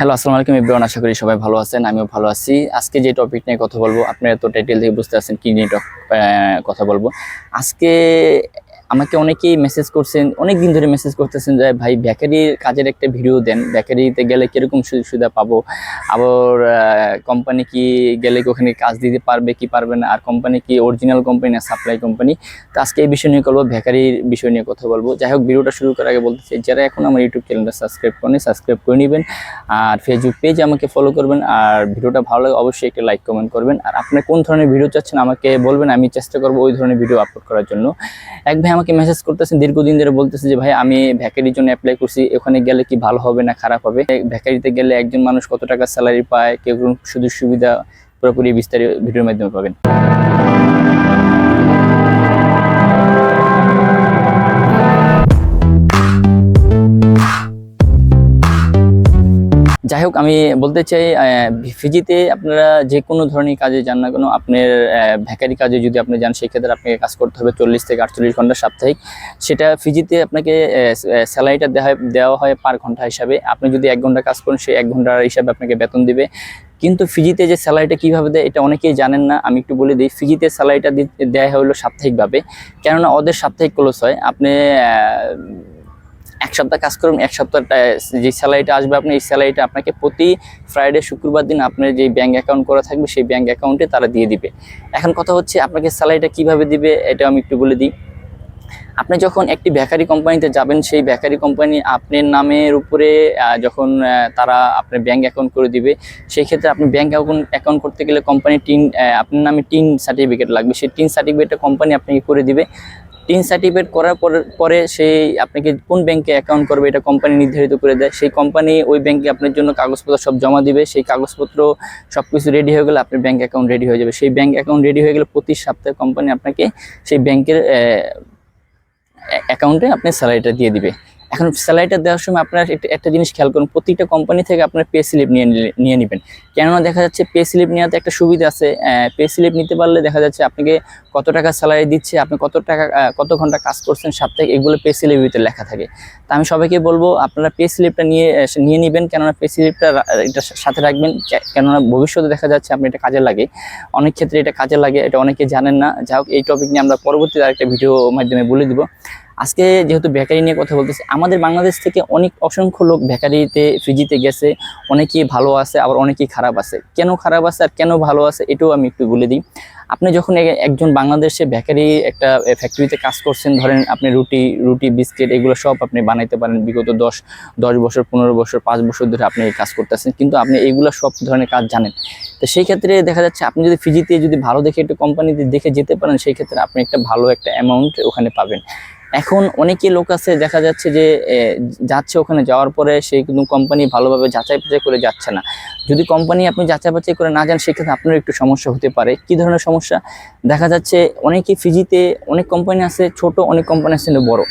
Hello, আসসালামু আলাইকুম everyone. আশা করি সবাই ভালো আছেন, আমিও ভালো আছি। আজকে যে টপিক নিয়ে কথা বলবো, আপনারা তো টাইটেল থেকে বুঝতে পারছেন কি নিয়ে কথা বলবো আজকে। আমাকে অনেকেই মেসেজ করছেন, অনেক দিন ধরে মেসেজ করতেছেন যে ভাই বেকারির কাজের একটা ভিডিও দেন, বেকারিতে গেলে কিরকম সুযোগ সুবিধা পাবো, আবার কোম্পানি কি গেলে ওখানে কাজ দিতে পারবে কি পারবে না, আর কোম্পানি কি অরিজিনাল কোম্পানি না সাপ্লাই কোম্পানি। তো আজকে এই বিষয় নিয়ে বলবো, বেকারির বিষয় নিয়ে কথা বলবো। যাই হোক, ভিডিওটা শুরু করার আগে বলতে চাই, যারা এখন আমার ইউটিউব চ্যানেলটা সাবস্ক্রাইব করেন সাবস্ক্রাইব করে নেবেন, আর ফেসবুক পেজ আমাকে ফলো করবেন, আর ভিডিওটা ভালো লাগে অবশ্যই একটা লাইক কমেন্ট করবেন। আর আপনি কোন ধরনের ভিডিও চাচ্ছেন আমাকে বলবেন, আমি চেষ্টা করবো ওই ধরনের ভিডিও আপলোড করার জন্য। এক ভাই আমাকে মেসেজ করতেছেন, দীর্ঘদিন ধরে বলতেছে যে ভাই আমি ভ্যাকারির জন্য অ্যাপ্লাই করছি, ওখানে গেলে কি ভালো হবে না খারাপ হবে, ভ্যাকারিতে গেলে একজন মানুষ কত টাকা স্যালারি পায়, কেউ সুযোগ সুবিধা, পুরোপুরি বিস্তারিত ভিডিওর মাধ্যমে পাবেন। যাই হোক, আমি বলতে চাই ফিজিতে আপনারা যে কোনো ধরনের কাজে যান না কেন, আপনার ভ্যাকারি কাজে যদি আপনি যান সেক্ষেত্রে আপনাকে কাজ করতে হবে 40 থেকে 48 ঘন্টা সাপ্তাহিক। সেটা ফিজিতে আপনাকে স্যালারিটা দেওয়া হয় পার ঘন্টা হিসাবে। আপনি যদি 1 ঘন্টা কাজ করেন সেই 1 ঘন্টার হিসাবে আপনাকে বেতন দিবে। কিন্তু ফিজিতে যে স্যালারিটা কীভাবে দেয় এটা অনেকেই জানেন না, আমি একটু বলে দিই। ফিজিতে স্যালারিটা দেওয়া হলো সাপ্তাহিকভাবে, কেননা ওদের সাপ্তাহিক ক্লোজ হয়। আপনি 1 সপ্তাহ কাজ করুন, 1 সপ্তাহ যে স্যালারিটা আসবে আপনি এই স্যালারিটা আপনাকে প্রতি ফ্রাইডে শুক্রবার দিন আপনার যে ব্যাঙ্ক অ্যাকাউন্ট করা থাকবে সেই ব্যাঙ্ক অ্যাকাউন্টে তারা দিয়ে দিবে। এখন কথা হচ্ছে আপনাকে স্যালারিটা কিভাবে দিবে এটা আমি একটু বলে দিই। আপনি যখন একটি বেকারি কোম্পানিতে যাবেন, সেই বেকারি কোম্পানি আপনার নামের উপরে যখন তারা আপনার ব্যাঙ্ক অ্যাকাউন্ট করে দিবে, সেই ক্ষেত্রে আপনি ব্যাঙ্ক অ্যাকাউন্ট করতে গেলে কোম্পানি আপনার নামে টিন সার্টিফিকেট লাগবে। সেই টিন সার্টিফিকেটটা কোম্পানি আপনাকে করে দিবে। টিন সার্টিফিকেট করার পরে সেই আপনাকে কোন ব্যাংকে অ্যাকাউন্ট করবে এটা কোম্পানি নির্ধারিত করে দেয়। সেই কোম্পানি ওই ব্যাংকে আপনার জন্য কাগজপত্র সব জমা দিবে। সেই কাগজপত্র সব কিছু রেডি হয়ে গেলে আপনার ব্যাংক অ্যাকাউন্ট রেডি হয়ে যাবে। সেই ব্যাংক অ্যাকাউন্ট রেডি হয়ে গেলে প্রতি সপ্তাহে কোম্পানি আপনাকে সেই ব্যাংকের অ্যাকাউন্টে আপনি স্যালারিটা দিয়ে দিবে। এখন স্যালারিটা দেওয়ার সময় আপনার একটা জিনিস খেয়াল করুন, প্রতিটা কোম্পানি থেকে আপনার পে স্লিপ নিয়ে নেবেন। কেননা দেখা যাচ্ছে পে স্লিপ নেওয়াতে একটা সুবিধা আছে। পে স্লিপ নিতে পারলে দেখা যাচ্ছে আপনাকে কত টাকা স্যালারি দিচ্ছে, আপনি কত ঘন্টা কাজ করছেন সাপ্তাহিক, এগুলো পে স্লিপের ভিতরে লেখা থাকে। তা আমি সবাইকে বলবো আপনারা পে স্লিপটা নিয়ে নেবেন, কেননা পে স্লিপটা এটা সাথে রাখবেন। কেননা ভবিষ্যতে দেখা যাচ্ছে আপনি এটা কাজে লাগে, অনেক ক্ষেত্রে এটা কাজে লাগে, এটা অনেকে জানেন না। যাই হোক, এই টপিক নিয়ে আমরা পরবর্তীতে আরেকটা ভিডিও মাধ্যমে বলে দিব। আজকে যেহেতু বেকারি নিয়ে কথা বলতেছি, আমাদের বাংলাদেশ থেকে অসংখ্য লোক বেকারিতে ফিজিতে গেছে। অনেকেই ভালো আছে, আবার অনেকেই খারাপ আছে। কেন খারাপ আছে আর কেন ভালো আছে এটাও আমি একটু বলে দিই। আপনি যখন একজন বাংলাদেশে বেকারি একটা ফ্যাক্টরিতে কাজ করছেন, ধরেন আপনি রুটি বিস্কিট এগুলো সব আপনি বানাইতে পারেন, বিগত 10 বছর 15 বছর 5 বছর ধরে আপনি এই কাজ করতেছেন, কিন্তু আপনি এইগুলো সব ধরনের কাজ জানেন। তো সেই ক্ষেত্রে দেখা যাচ্ছে আপনি যদি ফিজিতে যদি ভালো দেখে একটা কোম্পানিতে দেখে যেতে পারেন, সেই ক্ষেত্রে আপনি একটা ভালো একটা অ্যামাউন্ট ওখানে পাবেন। এখন অনেকে লোক আছে দেখা যাচ্ছে যে যাচ্ছে, ওখানে যাওয়ার পরে সেই কিন্তু কোম্পানি ভালোভাবে যাচাই বাছাই করে যাচ্ছে না। যদি কোম্পানি আপনি যাচাই বাছাই করে না যান, সেক্ষেত্রে আপনার একটু সমস্যা হতে পারে। কি ধরনের সমস্যা? দেখা যাচ্ছে অনেকে ফিজিতে অনেক কোম্পানি আছে ছোট, অনেক কোম্পানি আছে বড়।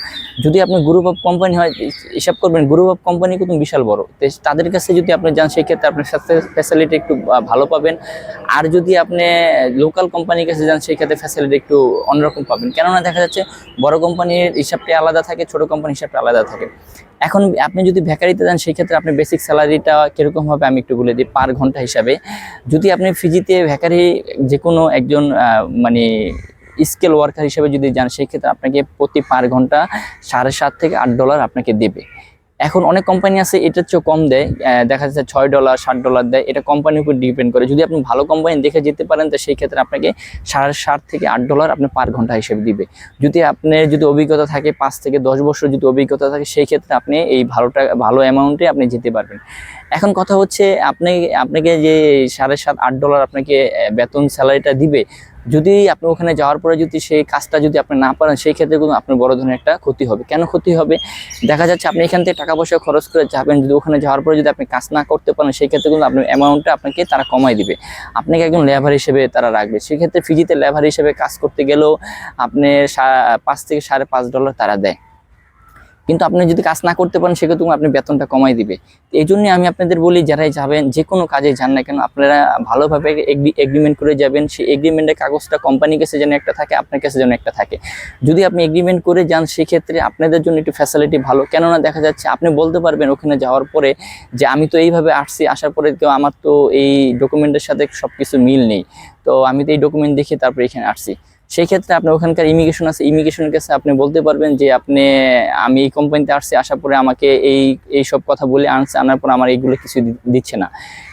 যদি আপনি গ্রুপ অফ কোম্পানি হয়, হিসাব করবেন গ্রুপ অফ কোম্পানি কিন্তু বিশাল বড়। তো তাদের কাছে যদি আপনি যান, সেক্ষেত্রে আপনার সাথে ফ্যাসিলিটি একটু ভালো পাবেন। আর যদি আপনি লোকাল কোম্পানির কাছে যান, সেক্ষেত্রে ফ্যাসিলিটি একটু অন্যরকম পাবেন। কেননা দেখা যাচ্ছে বড় কোম্পানির হিসাবটা আলাদা থাকে, ছোট কোম্পানির হিসাবটা আলাদা থাকে। এখন আপনি যদি বেকারিতে যান, সেই ক্ষেত্রে আপনি বেসিক স্যালারিটা কিরকম হবে আমি একটু বলে দিই। পার ঘন্টা হিসাবে যদি আপনি ফিজিতে বেকারি যে কোনো একজন মানে স্কেল ওয়ার্কার হিসেবে যদি যান, সেই ক্ষেত্রে আপনাকে প্রতি পার ঘন্টা $7.5 থেকে $8 আপনাকে দেবে। এখন অনেক কোম্পানি আছে এটার চেয়েও কম দেয়, দেখা যাচ্ছে $6 $7 দেয়। এটা কোম্পানির উপর ডিপেন্ড করে। যদি আপনি ভালো কোম্পানি দেখে যেতে পারেন, তো সেই ক্ষেত্রে আপনাকে $7.5 থেকে $8 আপনি পার ঘন্টা হিসেবে দিবে। যদি অভিজ্ঞতা থাকে 5 থেকে 10 বছর যদি অভিজ্ঞতা থাকে, সেই ক্ষেত্রে আপনি এই ভালো অ্যামাউন্টে আপনি যেতে পারবেন। এখন কথা হচ্ছে আপনাকে যে $7.5 $8 আপনাকে বেতন স্যালারিটা দিবে, যদি আপনি ওখানে যাওয়ার পরে যদি সেই কাজটা যদি আপনি না পারেন, সেই ক্ষেত্রে কিন্তু আপনার বড় ধরনের একটা ক্ষতি হবে। কেন ক্ষতি হবে? দেখা যাচ্ছে আপনি এখান থেকে টাকা পয়সা খরচ করে যাবেন, যদি ওখানে যাওয়ার পরে যদি আপনি কাজ না করতে পারেন, সেই ক্ষেত্রে কিন্তু আপনার অ্যামাউন্টটা আপনাকে তারা কমাই দিবে, আপনাকে একজন লেবার হিসেবে তারা রাখবে। সেক্ষেত্রে ফিজিতে লেবার হিসেবে কাজ করতে গেলেও আপনি 5 থেকে $5.5 তারা দেয়। কিন্তু আপনি যদি কাজ না করতে পারেন সেক্ষেত্রে আপনি বেতনটা কমাই দিবে। এই জন্যই আমি আপনাদের বলি, যারাই যাবেন যে কোনো কাজে যান না কেন আপনারা ভালোভাবে এগ্রিমেন্ট করে যাবেন। সেই এগ্রিমেন্টের কাগজটা কোম্পানির কাছে যেন একটা থাকে, আপনার কাছে যেন একটা থাকে। যদি আপনি এগ্রিমেন্ট করে যান সেক্ষেত্রে আপনাদের জন্য একটু ফ্যাসিলিটি ভালো, কেননা দেখা যাচ্ছে আপনি বলতে পারবেন ওখানে যাওয়ার পরে যে আমি তো এইভাবে আসছি, আসার পরে কেউ আমার তো এই ডকুমেন্টের সাথে সব কিছু মিল নেই, তো আমি তো এই ডকুমেন্ট দেখে তারপরে এখানে আসছি। সেই ক্ষেত্রে আপনি ওখানকার ইমিগ্রেশন আছে, ইমিগ্রেশনের কাছে আপনি বলতে পারবেন যে আমি এই কোম্পানিতে আসছি, আসার পরে আমাকে এই সব কথা বলে আনার পর আমার এইগুলো কিছু দিচ্ছে না।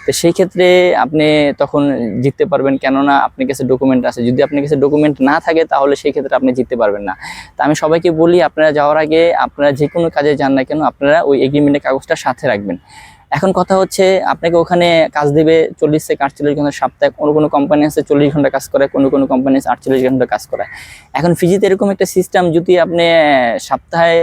তো সেই ক্ষেত্রে আপনি তখন জিততে পারবেন, কেননা আপনার কাছে ডকুমেন্ট আছে। যদি আপনার কাছে ডকুমেন্ট না থাকে তাহলে সেই ক্ষেত্রে আপনি জিততে পারবেন না। তা আমি সবাইকে বলি, আপনারা যাওয়ার আগে আপনারা যে কোনো কাজে যান না কেন আপনারা ওই এগ্রিমেন্টের কাগজটা সাথে রাখবেন। এখন কথা হচ্ছে, আপনাকে ওখানে কাজ দেবে 40 থেকে 48 ঘন্টা সপ্তাহে। কোনো কোনো কোম্পানি আছে 40 ঘন্টা কাজ করে, কোনো কোনো কোম্পানি আছে 48 ঘন্টা কাজ করে। এখন ফিজিতে এরকম একটা সিস্টেম, যদি আপনি সপ্তাহে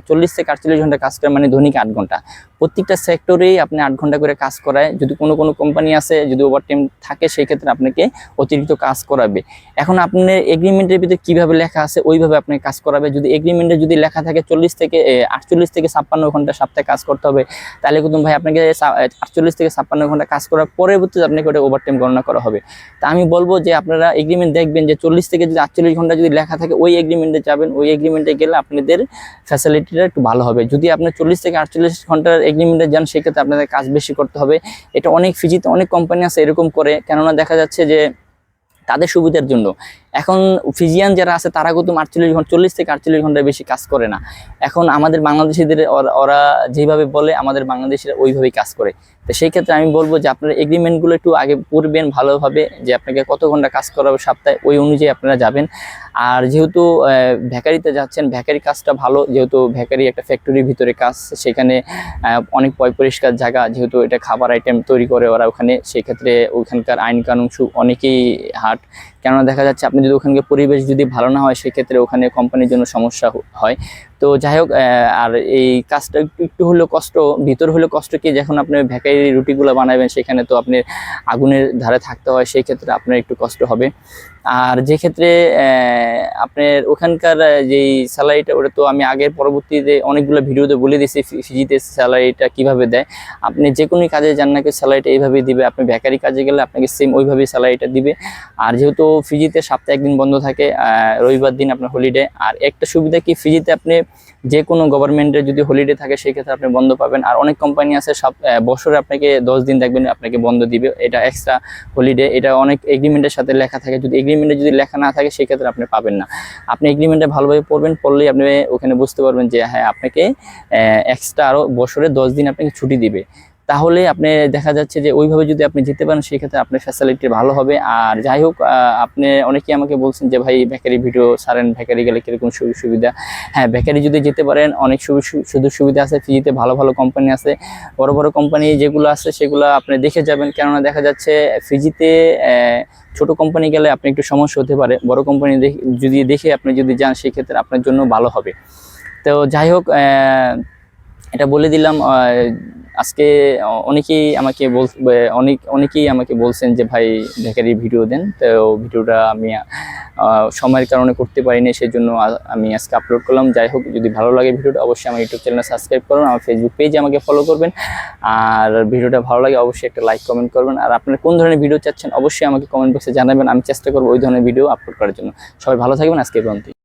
40 থেকে 48 ঘন্টা কাজ করেন মানে দৈনিক 8 ঘন্টা, প্রত্যেকটা সেক্টরেই আপনি 8 ঘন্টা করে কাজ করায়। যদি কোনো কোনো কোম্পানি আছে যদি ওভারটাইম থাকে সেই ক্ষেত্রে আপনাকে অতিরিক্ত কাজ করাবে। এখন আপনার এগ্রিমেন্টের ভিতরে কীভাবে লেখা আছে ওইভাবে আপনাকে কাজ করাবে। যদি এগ্রিমেন্টে যদি লেখা থাকে 48 থেকে 56 ঘন্টা সপ্তাহে কাজ করতে হবে, তাহলে কিন্তু ভাই আপনাকে 48 থেকে 56 ঘন্টা কাজ করার পরবর্তীতে আপনাকে ওটা ওভারটাইম গণনা করা হবে। তা আমি বলবো যে আপনারা এগ্রিমেন্ট দেখবেন যে 40 থেকে যদি 48 ঘন্টা যদি লেখা থাকে ওই এগ্রিমেন্টে যাবেন, ওই এগ্রিমেন্টে গেলে আপনাদের ফ্যাসিলিটিটা একটু ভালো হবে। যদি আপনি 40 থেকে 48 ঘন্টার এগ্রিমেন্টে যান সেক্ষেত্রে আপনাদের কাজ বেশি করতে হবে। এটা অনেক ফিজিতে অনেক কোম্পানি আছে এরকম করে, কেননা দেখা যাচ্ছে যে তাদের সুবিধার জন্য। এখন ফিজিয়ান যারা আছে তারা কিন্তু 40 থেকে 48 ঘন্টার বেশি কাজ করে না। এখন আমাদের বাংলাদেশিদের ওরা যেভাবে বলে আমাদের বাংলাদেশিরা ওইভাবেই কাজ করে। তো সেই ক্ষেত্রে আমি বলবো যে আপনারা এগ্রিমেন্টগুলো একটু আগে পড়বেন ভালোভাবে, যে আপনাকে কত ঘন্টা কাজ করা হবে সপ্তাহে, ওই অনুযায়ী আপনারা যাবেন। আর যেহেতু ভ্যাকারিতে যাচ্ছেন, ভ্যাকারি কাজটা ভালো, যেহেতু ভ্যাকারি একটা ফ্যাক্টরির ভিতরে কাজ, সেখানে অনেক পরিষ্কার জায়গা, যেহেতু এটা খাবার আইটেম তৈরি করে ওরা ওখানে, সেই ক্ষেত্রে ওখানকার আইন কানুন অনেকেই হার্ড। কেননা দেখা যাচ্ছে আপনি যদি ওখানকার পরিবেশ যদি ভালো না হয় সেক্ষেত্রে ওখানে কোম্পানির জন্য সমস্যা হয়। তো যাই হোক, আর এই কাজটা একটু হলেও কষ্ট, ভিতর হলেও কষ্ট কি, যখন আপনি ভ্যাকারি রুটিগুলো বানাবেন সেখানে তো আপনি আগুনের ধারে থাকতে হয়, সেই ক্ষেত্রে আপনার একটু কষ্ট হবে। আর যে ক্ষেত্রে আপনার ওখানকার যেই স্যালারিটা, ওটা তো আমি আগের পরবর্তীতে অনেকগুলো ভিডিওতে বলে দিয়েছি ফিজিতে স্যালারিটা কিভাবে দেয়। আপনি যে কোনো কাজে যান নাকি স্যালারিটা এইভাবেই দিবে, আপনি ভ্যাকারি কাজে গেলে আপনাকে সেম ওইভাবেই স্যালারিটা দিবে। আর যেহেতু ফিজিতে সপ্তাহে একদিন বন্ধ থাকে, রবিবার দিন আপনার হলিডে। আর একটা সুবিধা কি, ফিজিতে আপনি যে কোনো গভর্নমেন্টের যদি হলিডে থাকে সেই ক্ষেত্রে আপনি বন্ধ পাবেন। আর অনেক কোম্পানি আছে বছরে আপনাকে 10 দিন দেখবেন আপনাকে বন্ধ দিবে, এটা এক্সট্রা হলিডে। এটা অনেক এগ্রিমেন্টের সাথে লেখা থাকে, যদি এগ্রিমেন্টে যদি লেখা না থাকে সেক্ষেত্রে আপনি পাবেন না। আপনি এগ্রিমেন্টে ভালোভাবে পড়বেন, পড়লেই আপনি ওখানে বুঝতে পারবেন যে হ্যাঁ আপনাকে এক্সট্রা আরও বছরে 10 দিন আপনাকে ছুটি দিবে। তাহলে আপনি দেখা যাচ্ছে যে ওইভাবে যদি আপনি যেতে পারেন সেক্ষেত্রে আপনার ফ্যাসিলিটি ভালো হবে। আর যাই হোক, আপনি অনেকেই আমাকে বলছেন যে ভাই বেকারি ভিডিও ছাড়েন, বেকারি গেলে কীরকম সুযোগ সুবিধা। হ্যাঁ, বেকারি যদি যেতে পারেন অনেক সুযোগ সুবিধা আছে, ফিজিতে ভালো ভালো কোম্পানি আছে, বড় বড় কোম্পানি যেগুলো আছে সেগুলো আপনি দেখে যাবেন। কেননা দেখা যাচ্ছে ফিজিতে ছোট কোম্পানি গেলে আপনি একটু সমস্যা হতে পারে, বড় কোম্পানি যদি দেখে আপনি যদি যান সেক্ষেত্রে আপনার জন্য ভালো হবে। তো যাই হোক, এটা বলে দিলাম। আজকে অনেকেই আমাকে বলছেন যে ভাই বেকারি ভিডিও দেন, তো ভিডিওটা আমি সময়ের কারণে করতে পারিনি, সেই জন্য আমি আজকে আপলোড করলাম। যাই হোক, যদি ভালো লাগে ভিডিওটা অবশ্যই আমার ইউটিউব চ্যানেল সাবস্ক্রাইব করুন, আমার ফেসবুক পেজে আমাকে ফলো করবেন। আর ভিডিওটা ভালো লাগে অবশ্যই একটা লাইক কমেন্ট করবেন। আর আপনারা কোন ধরনের ভিডিও চাচ্ছেন অবশ্যই আমাকে কমেন্ট বক্সে জানাবেন, আমি চেষ্টা করবো ওই ধরনের ভিডিও আপলোড করার জন্য। সবাই ভালো থাকবেন, আজকে পর্যন্ত।